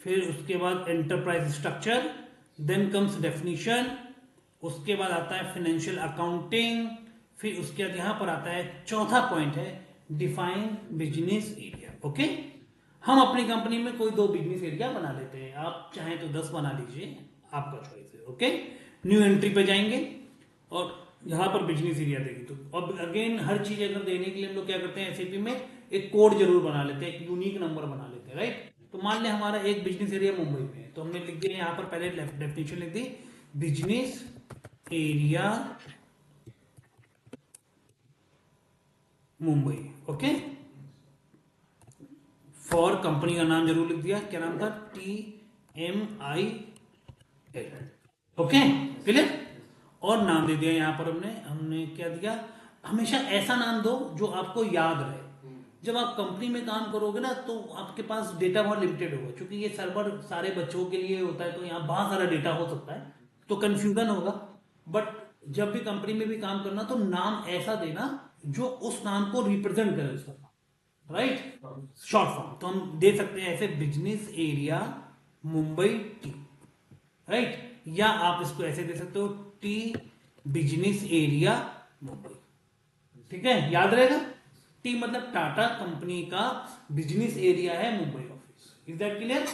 फिर उसके बाद enterprise structure, then comes definition, उसके बाद आता है फाइनेंशियल अकाउंटिंग, फिर उसके बाद यहां पर आता है चौथा पॉइंट है डिफाइन बिजनेस एरिया। ओके, हम अपनी कंपनी में कोई 2 बिजनेस एरिया बना लेते हैं, आप चाहें तो 10 बना लीजिए, आपका चॉइस है। ओके, न्यू एंट्री पे जाएंगे और यहां पर बिजनेस एरिया देगी। तो अब अगेन हर चीज अगर देने के लिए हम लोग क्या करते हैं, एसएपी में एक कोड जरूर बना लेते हैं, एक यूनिक नंबर बना लेते हैं, राइट। तो मान लिया हमारा एक बिजनेस एरिया मुंबई में है, तो हमने लिख दिया यहां पर पहले डेफिनेशन लिख दी, business area Mumbai. Okay, for company का नाम जरूर लिख दिया, क्या नाम था, TMIL। Okay, clear. और नाम दे दिया यहां पर हमने हमने क्या दिया, हमेशा ऐसा नाम दो जो आपको याद रहे। जब आप कंपनी में काम करोगे ना तो आपके पास डेटा बहुत लिमिटेड होगा, क्योंकि ये सर्वर सारे बच्चों के लिए होता है, तो यहाँ बहुत सारा डेटा हो सकता है, तो कंफ्यूजन होगा। बट जब भी कंपनी में भी काम करना तो नाम ऐसा देना जो उस नाम को रिप्रेजेंट करे उसका, राइट, शॉर्ट फॉर्म। तो हम दे सकते हैं ऐसे, business area Mumbai T, right, या आप इसको ऐसे दे सकते हो, टी बिजनेस एरिया मुंबई। ठीक है, याद रहेगा, टी मतलब टाटा कंपनी का बिजनेस एरिया है Mumbai office. Is that clear.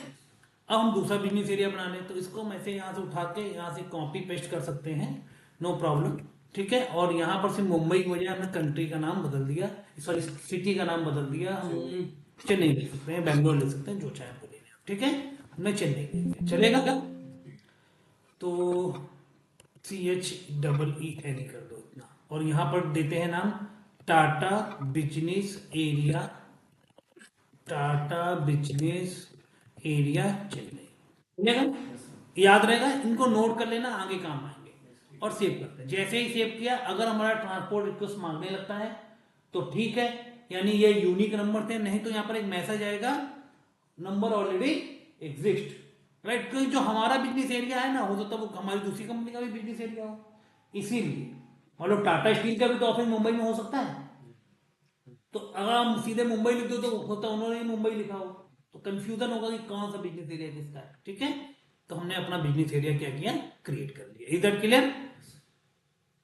अब हम दूसरा बिजनेस एरिया बना लें, तो इसको मैं से यहां से उठा के यहां से कॉपी पेस्ट कर सकते हैं, नो प्रॉब्लम। ठीक है, और यहां पर से मुंबई की वजह हमने कंट्री का नाम बदल दिया, सॉरी सिटी का नाम बदल दिया, हम चेन्नई लिख सकते हैं, बैंगलोर लिख सकते हैं, जो चाहे आपको लेना है। ठीक है, हमने चेन्नई लिख दिया, चलेगा क्या। तो CHEEN कर दो इतना, और यहां पर देते हैं नाम Tata business area, Tata business area Chennai. याद रहेगा, इनको नोट कर लेना, आगे काम आएंगे। और सेव करते हैं, जैसे ही सेव किया अगर हमारा ट्रांसपोर्ट रिक्वेस्ट मांगने लगता है तो ठीक है, यानी ये यूनिक नंबर थे, नहीं तो यहां पर एक मैसेज आएगा, नंबर ऑलरेडी एग्जिस्ट, राइट। क्योंकि जो हमारा बिजनेस एरिया है ना, हो सकता है वो हमारी दूसरी कंपनी का भी बिजनेस एरिया हो, इसीलिए मतलब टाटा स्टील का भी तो ऑफिस मुंबई में हो सकता है, तो अगर हम सीधे मुंबई लिख दो तो होता उन्होंने ही मुंबई लिखा हो, तो कंफ्यूजन होगा कि कौन सा बिजनेस एरिया किसका है। ठीक है, तो हमने अपना बिजनेस एरिया क्या किया, क्रिएट कर लिया। Is that clear.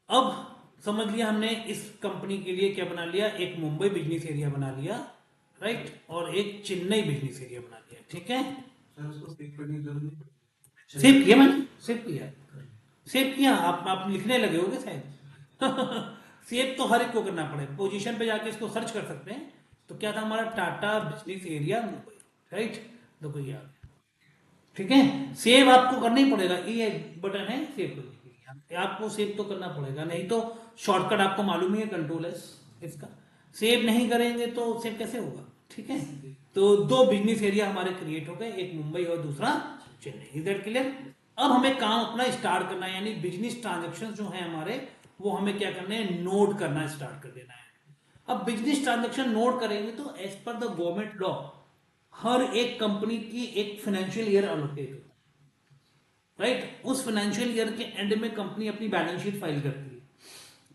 अब समझ लिया हमने इस कंपनी के लिए क्या बना लिया, एक मुंबई बिजनेस एरिया बना लिया, राइट, और एक चेन्नई बिजनेस एरिया बना लिया। ठीक है, सेव किया मैंने, सेव किया, सेव किया, आप लिखने लगे होगे शायद। सेव तो हर एक को करना पड़ेगा, पोजीशन पे जाके इसको सर्च कर सकते हैं। तो क्या था हमारा, Tata business area Mumbai, right, देखो ये आ गया। ठीक है, सेव आपको करना ही पड़ेगा, ये बटन है सेव करने के लिए, आपको सेव तो करना पड़ेगा, नहीं तो शॉर्टकट आपको मालूम ही है, कंट्रोल एस इसका। सेव नहीं करेंगे तो सेव कैसे होगा। ठीक है, तो 2 बिजनेस एरिया हमारे क्रिएट हो गए, एक मुंबई और दूसरा चेन्नई। Is that clear. अब हमें काम अपना स्टार्ट करना है, यानी बिजनेस ट्रांजेक्शन जो है हमारे, वो हमें क्या करना है, नोट करना स्टार्ट कर देना है। अब बिजनेस ट्रांजेक्शन नोट करेंगे तो as per the government law हर एक कंपनी की एक फाइनेंशियल ईयर अलोकेट होता है, राइट। उस फाइनेंशियल ईयर के एंड में कंपनी अपनी बैलेंस शीट फाइल करती है।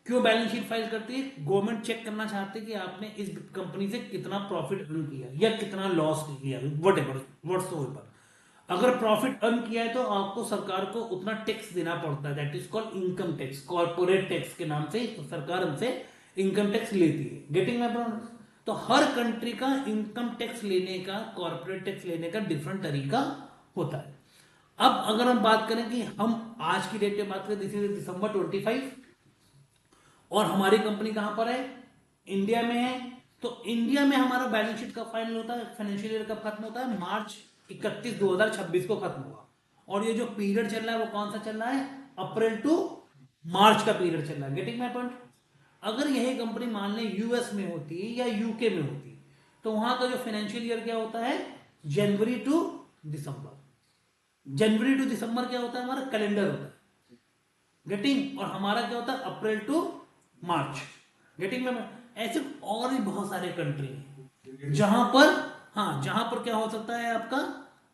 क्यों बैलेंस शीट फाइल करती है, गवर्नमेंट चेक करना चाहते हैं कि आपने इस कंपनी से कितना प्रॉफिट अर्न किया या कितना लॉस किया, वट एवर व्हाट्सओवर। अगर प्रॉफिट अर्न किया है तो आपको सरकार को उतना टैक्स देना पड़ता है, that is called income tax, corporate tax के नाम से सरकार हमसे इनकम टैक्स लेती है। Getting my point. तो हर कंट्री का इनकम टैक्स लेने का, कॉर्पोरेट टैक्स लेने का डिफरेंट तरीका होता है। अब अगर हम बात करें कि हम आज की डेट में बात करें, दिस इज दिसंबर 25, और हमारी कंपनी कहां पर है, इंडिया में है। तो इंडिया में हमारा बैलेंस शीट कब फाइनल होता है, फाइनेंशियल ईयर कब खत्म होता है, मार्च 31 2026 को खत्म होगा। और ये जो पीरियड चल रहा है वो कौन सा चल रहा है, अप्रैल टू मार्च का पीरियड चल रहा है। Getting my point. अगर यही कंपनी मान लें यूएस में होती या यूके में होती, तो वहां का जो फाइनेंशियल ईयर क्या होता है, जनवरी टू दिसंबर। जनवरी टू दिसंबर क्या होता है, हमारा कैलेंडर होता है। गेटिंग, और हमारा क्या होता है, अप्रैल टू मार्च। गेटिंग में ऐसे और भी बहुत सारे कंट्री हैं जहां पर, हाँ, जहां पर क्या हो सकता है आपका,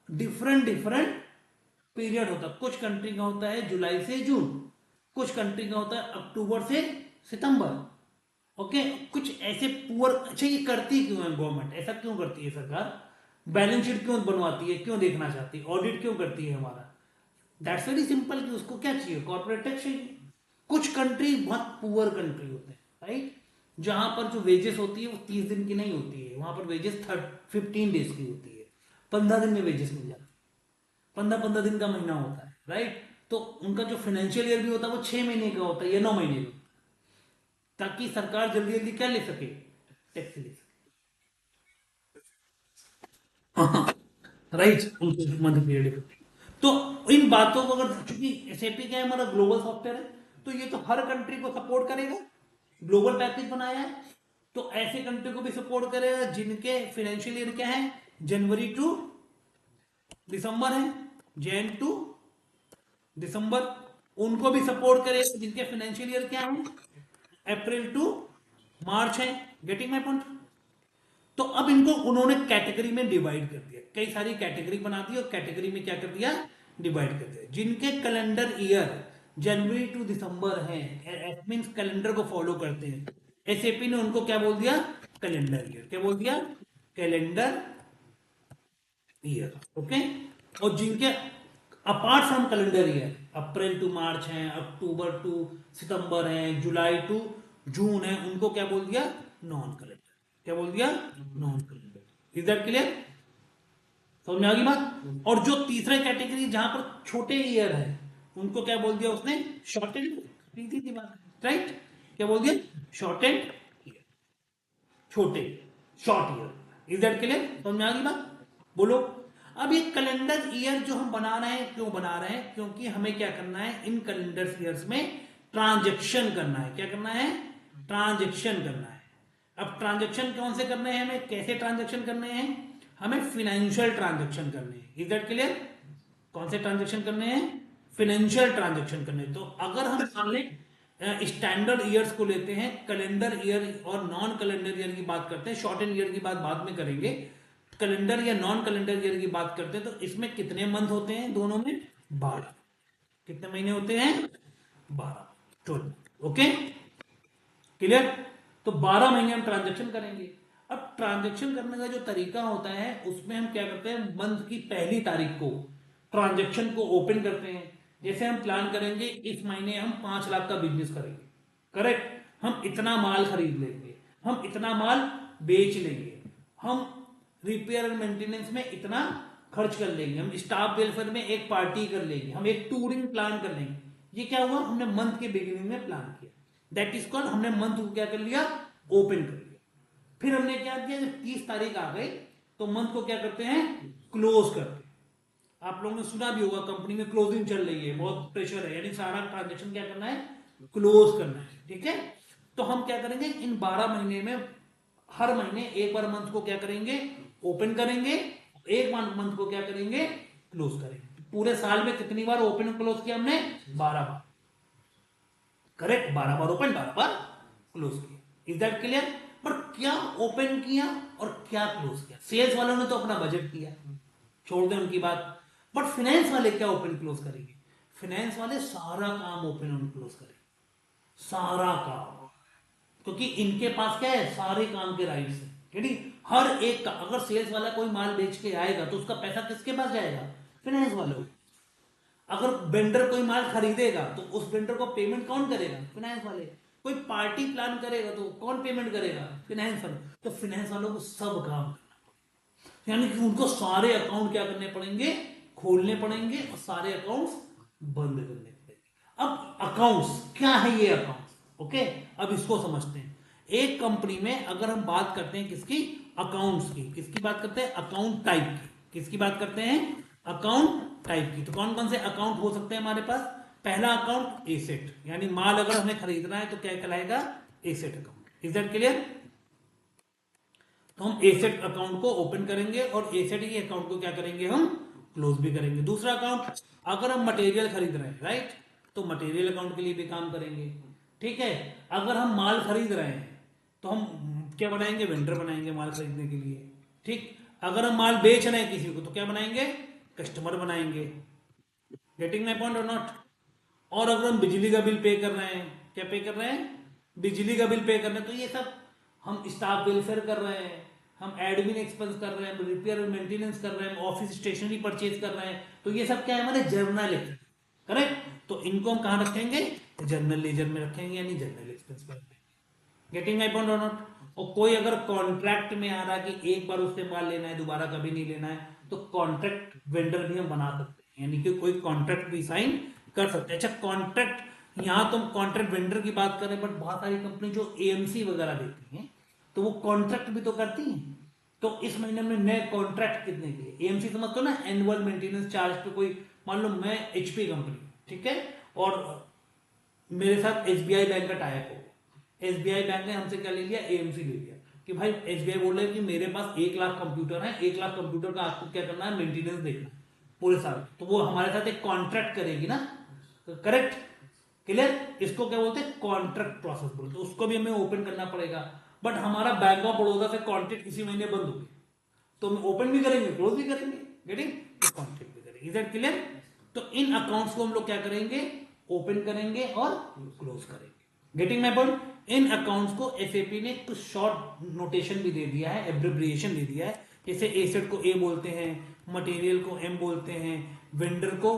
डिफरेंट डिफरेंट पीरियड होता है। कुछ कंट्री का होता है जुलाई से जून, कुछ कंट्री का होता है अक्टूबर से सितंबर। ओके, कुछ ऐसे पुअर। अच्छा, ये करती क्यों है गवर्नमेंट, ऐसा क्यों करती है सरकार, बैलेंस शीट क्यों बनवाती है, क्यों देखना चाहती है, ऑडिट क्यों करती है हमारा? दैट्स वेरी सिंपल कि उसको क्या चाहिए, कॉर्पोरेट टैक्स चाहिए। कुछ कंट्री बहुत पुअर कंट्री होते हैं, राइट, जहां पर जो वेजेस होती है वो 30 दिन की नहीं होती है, वहां पर वेजेस 15 डेज की होती है, 15 दिन में वेजेस मिल जाती है, 15-15 दिन का महीना होता है, राइट। तो उनका जो फाइनेंशियल ईयर भी होता है वो 6 महीने का होता है या 9 महीने का, ताकि सरकार जल्दी जल्दी क्या ले सके, टैक्स ले सके, राइट, उनके मंथ पीरियड। तो इन बातों को अगर, चूंकि एसएपी क्या है, हमारा ग्लोबल सॉफ्टवेयर है, तो ये तो हर कंट्री को सपोर्ट करेगा, ग्लोबल पैकेज बनाया है, तो ऐसे कंट्री को भी सपोर्ट करेगा जिनके फाइनेंशियल ईयर क्या है, जनवरी टू दिसंबर है, जैन टू दिसंबर, उनको भी सपोर्ट करेगा जिनके फाइनेंशियल ईयर क्या है, अप्रैल टू मार्च है। Getting my point? तो अब इनको उन्होंने कैटेगरी में डिवाइड कर दिया, कई सारी कैटेगरी बना दी और कैटेगरी में क्या कर दिया, डिवाइड कर दिया। जिनके कैलेंडर ईयर जनवरी टू दिसंबर है, मीन्स कैलेंडर को फॉलो करते हैं, एसएपी ने उनको क्या बोल दिया, कैलेंडर ईयर। क्या बोल दिया, कैलेंडर ईयर। ओके। और जिनके apart from calendar year, April to March है, अक्टूबर टू सितंबर है, जुलाई टू जून है, उनको क्या बोल दिया, नॉन कैलेंडर। क्या बोल दिया, non calendar. Is that clear? समझ में आ गई बात? और जो तीसरा कैटेगरी जहां पर छोटे ईयर है, उनको क्या बोल दिया उसने, शॉर्टेड। सीधी सी बात, राइट। क्या बोल दिया, शॉर्टेड ईयर, छोटे, short year. Is that clear? समझ में आ गई बात? बोलो। अब ये कैलेंडर ईयर जो हम बना रहे हैं, क्यों बना रहे हैं, क्योंकि हमें क्या करना है, इन कैलेंडर ईयर्स में ट्रांजेक्शन करना है। क्या करना है, ट्रांजेक्शन करना है। अब ट्रांजेक्शन कौन से करने हैं हमें, कैसे ट्रांजेक्शन करने हैं, हमें फिनेंशियल ट्रांजेक्शन करने हैं। Is that clear? कौन से ट्रांजेक्शन करने हैं, फिनेंशियल ट्रांजेक्शन करने हैं। तो अगर हम मान लें स्टैंडर्ड ईयर्स को लेते हैं, कैलेंडर ईयर और नॉन कैलेंडर ईयर की बात करते हैं, शॉर्ट एंड ईयर की बात बाद में करेंगे, कैलेंडर या नॉन कैलेंडर ईयर की बात करते हैं, तो इसमें कितने मंथ होते हैं दोनों में, 12। कितने महीने होते हैं, 12, 12। Okay, clear? तो 12 महीने हम ट्रांजेक्शन करेंगे। अब ट्रांजेक्शन करने का जो तरीका होता है, उसमें हम क्या करते हैं, मंथ की पहली तारीख को ट्रांजेक्शन को ओपन करते हैं। जैसे हम प्लान करेंगे इस महीने हम 5 लाख का बिजनेस करेंगे, करेक्ट, हम इतना माल खरीद लेंगे, हम इतना माल बेच लेंगे, हम रिपेयर एंड मेंटेनेंस में इतना खर्च कर लेंगे, हम स्टाफ वेलफेयर में एक पार्टी कर लेंगे, हम एक टूरिंग प्लान कर लेंगे। ये क्या हुआ, हमने मंथ के बिगिनिंग में प्लान किया, दैट इज कॉल्ड, हमने मंथ को क्या कर लिया, ओपन कर लिया। फिर हमने क्या किया, जब 30 तारीख आ गई तो मंथ को क्या करते हैं, क्लोज करते हैं। आप लोगों ने सुना भी होगा, कंपनी में क्लोजिंग चल रही है, बहुत प्रेशर है, यानी सारा ट्रांजेक्शन क्या करना है, क्लोज करना है, ठीक है। तो हम क्या करेंगे, इन 12 महीने में हर महीने एक बार मंथ को क्या करेंगे, ओपन करेंगे, एक मंथ को क्या करेंगे, क्लोज करेंगे। पूरे साल में कितनी बार ओपन और क्लोज किया हमने, 12 बार, करेक्ट, 12 बार ओपन, 12 बार क्लोज किया। Is that clear? पर क्या ओपन किया और क्या क्लोज किया, सेल्स वालों ने तो अपना बजट किया, छोड़ दें उनकी बात, बट फाइनेंस वाले क्या ओपन क्लोज करेंगे, फाइनेंस वाले सारा काम ओपन और क्लोज करेंगे, सारा काम, क्योंकि इनके पास क्या है, सारे काम के राइट्स है, यानी हर एक का, अगर सेल्स वाला कोई माल बेच के आएगा तो उसका पैसा किसके पास जाएगा, फाइनेंस वालों। अगर वेंडर कोई माल खरीदेगा तो उस वेंडर को पेमेंट कौन करेगा, फाइनेंस वाले। कोई पार्टी प्लान करेगा तो कौन पेमेंट करेगा, फाइनेंस वाले। तो फाइनेंस वालों को सब काम, यानी कि उनको सारे अकाउंट क्या करने पड़ेंगे, खोलने पड़ेंगे, और सारे अकाउंट्स बंद करने पड़ेंगे। अब अकाउंट्स क्या है, ये अकाउंट्स, ओके, अब इसको समझते हैं। एक कंपनी में अगर हम बात करते हैं किसकी, अकाउंट्स की, किसकी बात करते हैं, अकाउंट टाइप की, किसकी बात करते हैं, अकाउंट टाइप की। तो कौन कौन से अकाउंट हो सकते हैं हमारे पास, पहला अकाउंट एसेट, यानी माल अगर हमें खरीदना है तो क्या कहलाएगा, asset account. Is that clear? तो हम एसेट अकाउंट को ओपन करेंगे और एसेट के अकाउंट को क्या करेंगे, हम क्लोज भी करेंगे। दूसरा अकाउंट, अगर हम मटेरियल खरीद रहे हैं, राइट, तो मटेरियल अकाउंट के लिए भी काम करेंगे, ठीक है। अगर हम माल खरीद रहे हैं तो हम क्या बनाएंगे, वेंडर बनाएंगे माल खरीदने के लिए, ठीक। अगर हम माल बेच रहे हैं किसी को तो क्या बनाएंगे, कस्टमर बनाएंगे। गेटिंग माई पॉइंट और नॉट? और अगर हम बिजली का बिल पे कर रहे हैं, क्या पे कर रहे हैं, बिजली का बिल पे कर रहे हैं, तो ये सब हम स्टाफ वेलफेयर कर रहे हैं, हम एडमिन एक्सपेंस कर रहे हैं, रिपेयर और मेंटेनेंस कर रहे हैं, ऑफिस स्टेशनरी परचेज कर रहे हैं, तो ये सब क्या है हमारे जर्नल एक्सपेंस, करेक्ट। तो इनको हम कहाँ रखेंगे, जर्नल लेजर में रखेंगे, यानी जर्नल एक्सपेंस में रखेंगे। गेटिंग माय पॉइंट और नॉट। और कोई अगर कॉन्ट्रैक्ट में आ रहा है कि एक बार उससे माल लेना है, दोबारा कभी नहीं लेना है, तो कॉन्ट्रैक्ट वेंडर भी हम बना सकते हैं, यानी कि कोई कॉन्ट्रैक्ट भी साइन कर सकते हैं। अच्छा, कॉन्ट्रैक्ट, यहाँ तो हम कॉन्ट्रैक्ट वेंडर की बात करें, बट बहुत सारी कंपनी जो एएमसी वगैरह देती हैं तो वो कॉन्ट्रैक्ट भी तो करती हैं। तो इस महीने में नए कॉन्ट्रैक्ट कितने के, एएमसी समझते हो ना, एनुअल मेंटेनेंस चार्ज पे कोई, मान लो मैं एचपी कंपनी, ठीक है, और मेरे साथ एसबीआई बैंक का टाइप हो, एसबीआई बैंक ने हमसे क्या ले लिया, एएमसी ले लिया, कि भाई एसबीआई बोल रहे हैं कि मेरे पास 1 लाख कंप्यूटर है, 1 लाख कंप्यूटर का आपको क्या करना है, मेंटेनेंस देखना है पूरे साल, तो वो हमारे साथ एक कॉन्ट्रैक्ट करेगी ना, करेक्ट, क्लियर। इसको क्या बोलते हैं, कॉन्ट्रैक्ट प्रोसेस बोलते हैं, उसको भी हमें ओपन करना पड़ेगा। बट हमारा बैंक ऑफ बड़ौदा से कॉन्ट्रैक्ट इसी महीने बंद होगी, तो हम ओपन भी करेंगे, क्लोज भी करेंगे, गेटिंग, कॉन्ट्रैक्ट भी करेंगे, इज दैट क्लियर। तो इन अकाउंट्स को हम लोग क्या करेंगे, ओपन करेंगे और क्लोज करेंगे, getting my point. In accounts को एसएपी ने कुछ शॉर्ट नोटेशन भी दे दिया है, एब्रिविएशन दे दिया है, जैसे एसेट को ए बोलते हैं, मटेरियल को एम बोलते हैं, वेंडर को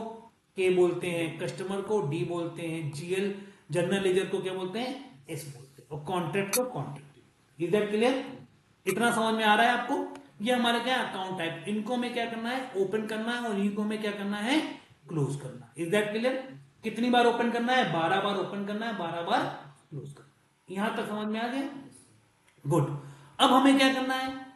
के बोलते हैं, कस्टमर को डी बोलते हैं, जीएल जनरल लेजर को क्या बोलते हैं, एस बोलते हैं, और कॉन्ट्रैक्ट को कॉन्ट्रैक्ट। इज दैट क्लियर, इतना समझ में आ रहा है आपको। ये हमारे क्या अकाउंट टाइप, इनको हमें क्या करना है, ओपन करना है, और इनको हमें क्या करना है, क्लोज करना। Is that clear. कितनी बार ओपन करना है, 12 बार ओपन करना है, 12 बार क्लोज करना। यहां तक समझ में आ गया, गुड। अब हमें क्या करना है,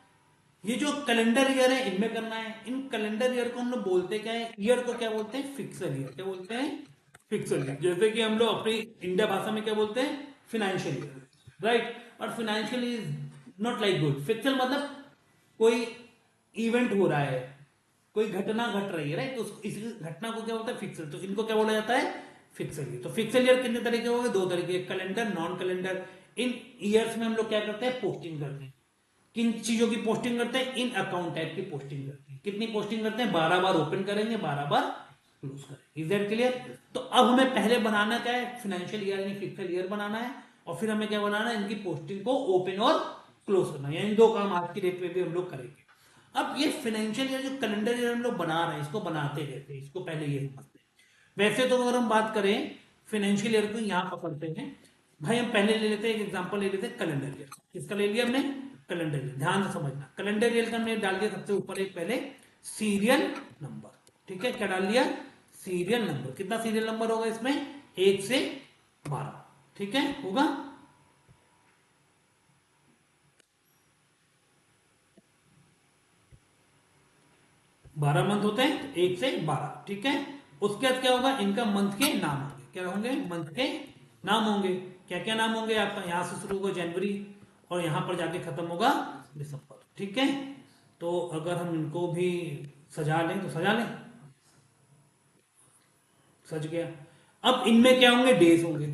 ये जो कैलेंडर ईयर है इनमें करना है। इन कैलेंडर ईयर को हम लोग बोलते क्या है, ईयर को क्या बोलते हैं, फिक्सल ईयर। क्या बोलते हैं, फिक्सल ईयर। जैसे कि हम लोग अपनी इंडिया भाषा में क्या बोलते हैं, फिनेंशियल ईयर, राइट। और financial is not like good, pixel मतलब कोई इवेंट हो रहा है, कोई घटना घट रही है, राइट, तो इस घटना को क्या बोलता है, फिक्सल। तो इनको क्या बोला जाता है, फिक्सल ईयर। तो फिक्सल ईयर कितने तरीके हो गए, 2 तरीके, कैलेंडर, नॉन कैलेंडर। इन ईयर्स में हम लोग क्या करते हैं, पोस्टिंग करते हैं। किन चीजों की पोस्टिंग करते हैं, इन अकाउंट टाइप की पोस्टिंग करते हैं। कितनी पोस्टिंग करते हैं, 12 बार ओपन करेंगे, 12 बार क्लोज करेंगे। Is that clear. तो अब हमें पहले बनाना क्या है, फाइनेंशियल ईयर यानी फिक्सल ईयर बनाना है, और फिर हमें क्या बनाना है, इनकी पोस्टिंग को ओपन और क्लोज करना है। यानी 2 काम आज की डेट पे भी हम लोग करेंगे। अब ये फाइनेंशियल ईयर जो कैलेंडर ईयर हम लोग बना रहे हैं, इसको बनाते रहते हैं, इसको पहले ये समझते हैं। वैसे तो अगर हम बात करें फाइनेंशियल ईयर को यहां पकड़ते हैं, भाई हम पहले ले लेते हैं, एक एग्जांपल ले लेते हैं कैलेंडर ईयर। किसका ले लिया हमने, कैलेंडर ईयर। ध्यान से समझना, कैलेंडर ईयर का हमने डाल दिया सबसे ऊपर एक पहले सीरियल नंबर, ठीक है। क्या डाल दिया, सीरियल नंबर। कितना सीरियल नंबर होगा इसमें, 1 से 12, ठीक है, होगा। बारह मंथ होते हैं, 1 से 12, ठीक है। उसके बाद क्या होगा, इनका मंथ के नाम होंगे। क्या होंगे, मंथ के नाम होंगे। क्या क्या नाम होंगे आपका, यहां से शुरू होगा जनवरी, और यहां पर जाके खत्म होगा दिसंबर, ठीक है। तो अगर हम इनको भी सजा लें तो सजा लें, सज गया। अब इनमें क्या होंगे, डेज होंगे,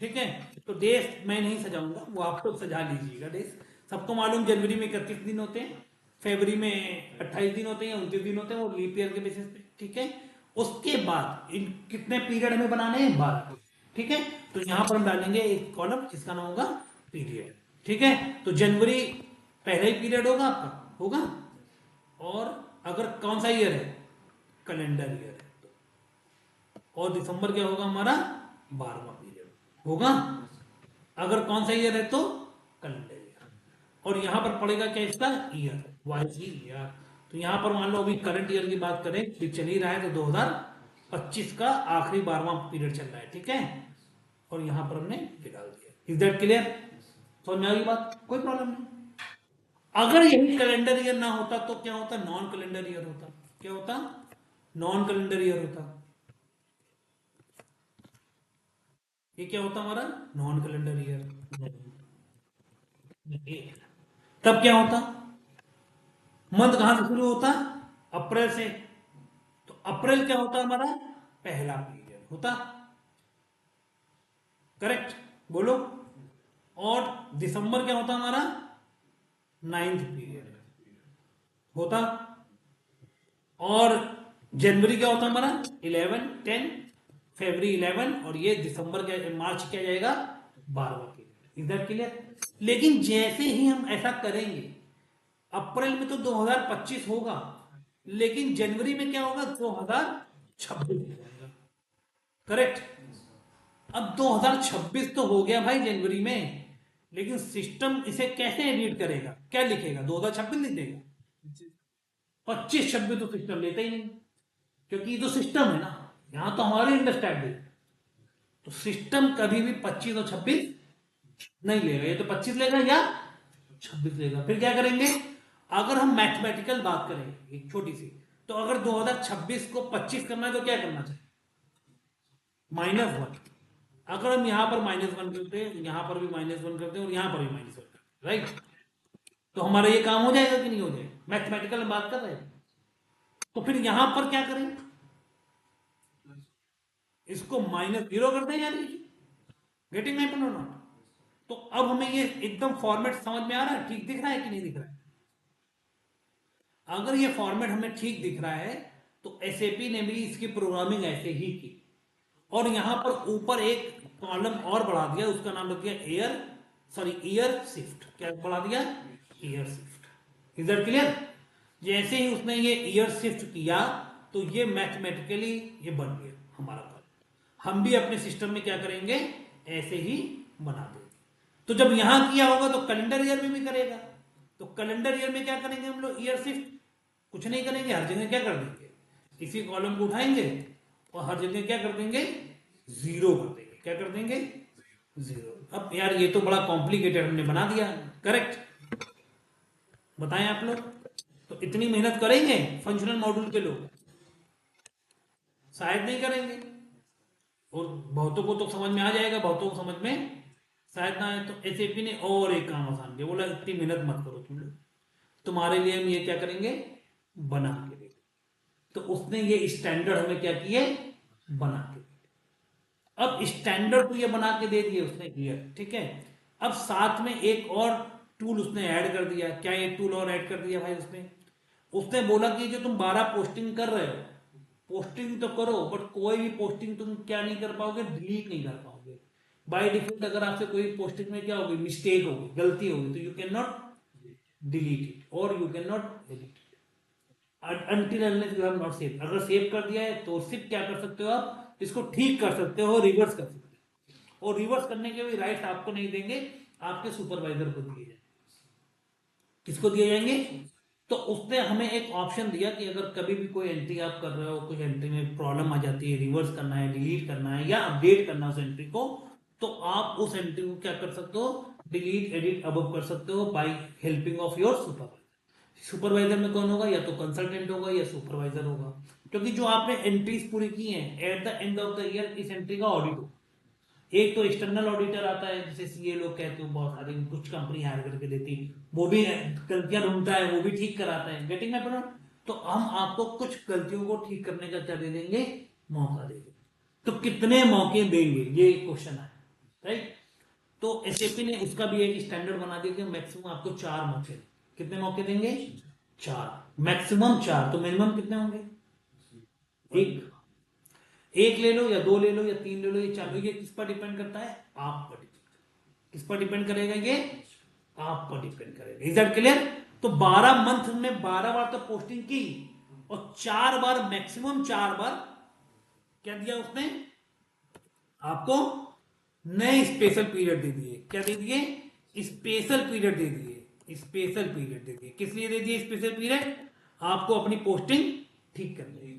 ठीक है। तो डेज मैं नहीं सजाऊंगा, वो आप लोग सजा लीजिएगा डेज। सबको मालूम जनवरी में 31 दिन होते हैं, फरवरी में 28 दिन होते हैं, 29 दिन होते हैं, वो लीप ईयर के बेसिस पे, ठीक है। उसके बाद इन कितने पीरियड हमें बनाने हैं, 12, ठीक है। तो यहां पर हम डालेंगे एक कॉलम जिसका नाम होगा पीरियड, ठीक है। तो जनवरी पहला ही पीरियड होगा आपका, होगा। और अगर कौन सा ईयर है, कैलेंडर ईयर है, और दिसंबर क्या होगा हमारा, 12वां पीरियड होगा। अगर कौन सा ईयर है तो कैलेंडर ईयर। और यहां पर पड़ेगा क्या, इसका ईयर, वाइज ईयर। तो यहां पर मान लो अभी करंट ईयर की बात करें, ये चल ही रहा है, तो 2025 का आखिरी 12वां पीरियड चल रहा है, ठीक है। और यहां पर हमने ये डाल दिया। इज दैट क्लियर, समझ में आ गई बात, कोई प्रॉब्लम नहीं। अगर यही कैलेंडर ईयर ना होता तो क्या होता, नॉन कैलेंडर ईयर होता। क्या होता, नॉन कैलेंडर ईयर होता। ये क्या होता हमारा, नॉन कैलेंडर ईयर। तब क्या होता, मंथ कहां से शुरू होता, अप्रैल से। तो अप्रैल क्या होता हमारा, पहला पीरियड होता, करेक्ट, बोलो। और दिसंबर क्या होता हमारा, 9th पीरियड होता। और जनवरी क्या होता हमारा, 11, 10, फरवरी 11, और ये दिसंबर क्या, मार्च क्या जाएगा, 12वां पीरियड। Is that clear. लेकिन जैसे ही हम ऐसा करेंगे, अप्रैल में तो 2025 होगा, लेकिन जनवरी में क्या होगा, 2026 हो जाएगा। करेक्ट। अब 2026 तो हो गया भाई जनवरी में, लेकिन सिस्टम इसे कैसे एडिट करेगा, क्या लिखेगा, 2026 लिख देगा? 25-26 तो सिस्टम लेता ही नहीं, क्योंकि ये तो सिस्टम है ना, यहां तो हमारी अंडरस्टैंडिंग। तो सिस्टम कभी भी 25 और 26 नहीं लेगा, ये तो 25 लेगा या 26 लेगा। फिर क्या करेंगे, अगर हम मैथमेटिकल बात करें एक छोटी सी, तो अगर 2026 को 25 करना है तो क्या करना चाहिए, -1। अगर हम यहां पर -1 करते हैं, यहां पर भी -1 करते हैं और यहां पर भी -1 करते हैं, राइट, तो हमारा ये काम हो जाएगा कि नहीं हो जाएगा, मैथमेटिकल हम बात कर रहे हैं। तो फिर यहां पर क्या करें, इसको -0 कर दें यानी, गेटिंग माई पॉइंट और नॉट? तो अब हमें ये एकदम फॉर्मेट समझ में आ रहा है, ठीक दिख रहा है कि नहीं दिख रहा है? अगर ये फॉर्मेट हमें ठीक दिख रहा है तो एसएपी ने भी इसकी प्रोग्रामिंग ऐसे ही की, और यहां पर ऊपर एक कॉलम और बढ़ा दिया, उसका नाम रख दिया ईयर शिफ्ट। क्या बढ़ा दिया, year shift. Is that clear? जैसे ही उसने ये ईयर शिफ्ट किया तो ये मैथमेटिकली ये बन गया हमारा कॉलम। हम भी अपने सिस्टम में क्या करेंगे, ऐसे ही बना देंगे। तो जब यहां किया होगा तो कैलेंडर ईयर में भी करेगा। तो कैलेंडर ईयर में क्या करेंगे हम लोग, ईयर शिफ्ट कुछ नहीं करेंगे, हर जगह क्या कर देंगे, इसी कॉलम को उठाएंगे और हर जगह क्या कर देंगे, 0 कर देंगे। क्या कर देंगे, 0। अब यार ये तो बड़ा कॉम्प्लिकेटेड हमने बना दिया, करेक्ट? बताएं आप लोग, तो इतनी मेहनत करेंगे फंक्शनल मॉड्यूल के लोग? शायद नहीं करेंगे। और बहुतों को तो समझ में आ जाएगा, बहुतों को समझ में शायद ना आए। तो एसएपी ने और एक काम आसान किया, बोला इतनी मेहनत मत करो तुम लोग, तुम्हारे लिए हम ये क्या करेंगे, बना के देंगे। तो उसने ये स्टैंडर्ड हमें क्या किए, बना के दिए। अब स्टैंडर्ड तो ये बना के दे दिए उसने, क्लियर, ठीक है। अब साथ में एक और टूल उसने ऐड कर दिया। क्या ये टूल और ऐड कर दिया भाई उसने? उसने बोला कि जो तुम 12 पोस्टिंग कर रहे हो, पोस्टिंग तो करो, बट कोई भी पोस्टिंग तुम क्या नहीं कर पाओगे, डिलीट नहीं कर पाओगे। बाय डिफॉल्ट अगर आपसे कोई पोस्टिंग में क्या होगी, मिस्टेक होगी, गलती होगी, तो you can not delete it और you can not edit it until unless you have not save. अगर सेव कर दिया है तो सिर्फ क्या कर सकते हो, आप इसको ठीक कर सकते हो, रिवर्स कर सकते हो। और रिवर्स करने के भी राइट आपको नहीं देंगे, आपके सुपरवाइजर को दिए जाएंगे। किसको दिए जाएंगे? तो उसने हमें एक ऑप्शन दिया कि अगर कभी भी कोई एंट्री आप कर रहे हो, कुछ एंट्री में प्रॉब्लम आ जाती है, रिवर्स करना है, डिलीट करना है या अपडेट करना है उस एंट्री को, तो आप उस एंट्री को क्या कर सकते हो, डिलीट एडिट अबव कर सकते हो by helping of your supervisor. Supervisor में कौन होगा, या तो कंसल्टेंट होगा या सुपरवाइजर होगा। क्योंकि जो आपने एंट्रीज पूरी की हैं, at the end of the year इस एंट्री का ऑडिट होगा। एक तो एक्सटर्नल ऑडिटर आता है, जैसे सीए लोग कहते हो, बहुत सारी कुछ कंपनी हायर करके देती, वो भी गलतियां ढूंढता है, वो भी ठीक कराता है, गेटिंग माय पॉइंट? तो हम आपको कुछ गलतियों को ठीक करने का क्या दे देंगे, मौका देंगे। तो कितने मौके देंगे, ये क्वेश्चन है, राइट? तो एसएपी ने उसका भी एक स्टैंडर्ड बना दिया कि मैक्सिमम आपको 4 मौके। कितने मौके देंगे, 4, मैक्सिमम 4। तो मिनिमम कितने होंगे, एक। एक ले लो या 2 ले लो या 3 ले लो या 4 लो, ये किस पर डिपेंड करता है, आप पर डिपेंड। किस पर डिपेंड करेगा, ये आप पर डिपेंड करेगा। Is that clear? तो 12 मंथ में 12 बार तो पोस्टिंग की, और 4 बार, मैक्सिमम 4 बार क्या दिया उसने आपको, नए स्पेशल पीरियड दे दिए। क्या दे दिए, स्पेशल पीरियड दे दिए, स्पेशल पीरियड दे दिए। किस लिए दे दिए स्पेशल पीरियड, आपको अपनी पोस्टिंग ठीक करने के लिए।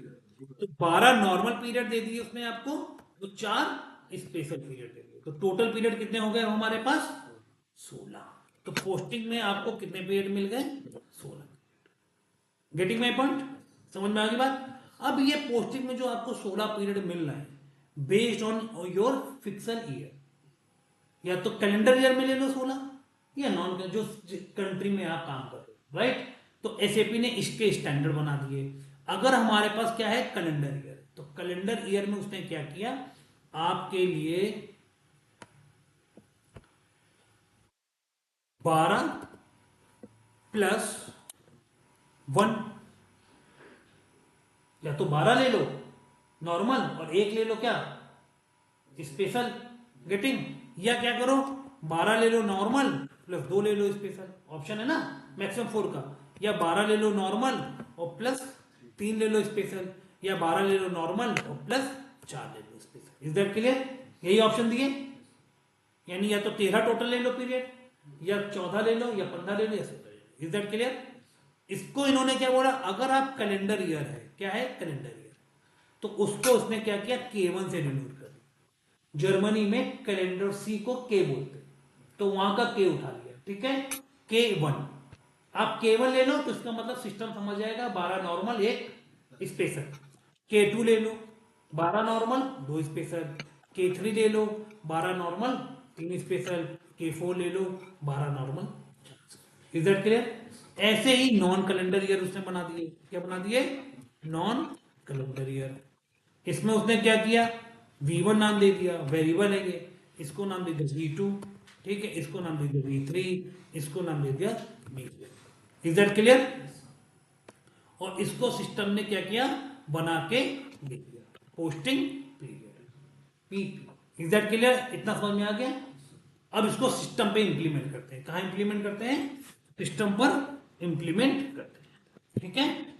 तो 12 नॉर्मल पीरियड दे दिए उसने आपको, तो 4 स्पेशल पीरियड दे दिए। तो टोटल पीरियड कितने हो गए हमारे पास, 16। तो पोस्टिंग में आपको कितने पीरियड मिल गए, 16। Getting my point? समझ में आ गई बात? अब ये पोस्टिंग में जो आपको 16 पीरियड मिल रहा है, based on your pixel year, या तो कैलेंडर ईयर में ले लो 16, या नॉन जो कंट्री में आप काम कर रहे हो, राइट? तो एसएपी ने इसके स्टैंडर्ड बना दिए। अगर हमारे पास क्या है, कैलेंडर ईयर, तो कैलेंडर ईयर में उसने क्या किया, आपके लिए 12 + 1, या तो 12 ले लो नॉर्मल और 1 ले लो क्या, स्पेशल। गेटिंग? या क्या करो, 12 ले लो नॉर्मल + 2 ले लो स्पेशल। ऑप्शन है ना मैक्सिमम 4 का। या 12 ले लो नॉर्मल और प्लस 3 ले लो स्पेशल, या 12 ले लो नॉर्मल और प्लस 4 ले लो स्पेशल। Is that clear? यही ऑप्शन दिए, यानी या तो 13 टोटल ले लो पीरियड, या 14 ले लो, या 15 ले लो, या 17 ले लो। Is that clear? इसको इन्होंने क्या बोला, अगर आप कैलेंडर ईयर है, क्या है कैलेंडर ईयर, तो उसको उसने क्या किया, K1 से डिनोट कर दिया। जर्मनी में कैलेंडर सी को K बोलते, तो वहां का K उठा लिया, ठीक है, K1। आप K1 ले लो तो इसका मतलब सिस्टम समझ जाएगा, 12 नॉर्मल 1 स्पेशल। K2 ले लो 12 नॉर्मल 2 स्पेशल, K3 ले लो 12 नॉर्मल 3 स्पेशल, K4 ले लो 12 नॉर्मल। Is that clear? ऐसे ही नॉन कैलेंडर ईयर उसने बना दिए, क्या बना दिए, नॉन कैलेंडर ईयर। इसमें उसने क्या किया, V1 नाम दे दिया, वेरिएबल है ये, इसको नाम दे दिया V2, ठीक है, इसको नाम दे दिया V3, इसको नाम दे दिया V4। Is that clear? और इसको सिस्टम ने क्या किया, बना के दे दिया, posting period, PP. Is that clear? इतना समझ में आ गया? अब इसको सिस्टम पे इंप्लीमेंट करते हैं। कहां इंप्लीमेंट करते हैं? सिस्टम पर इंप्लीमेंट करते हैं, ठीक है।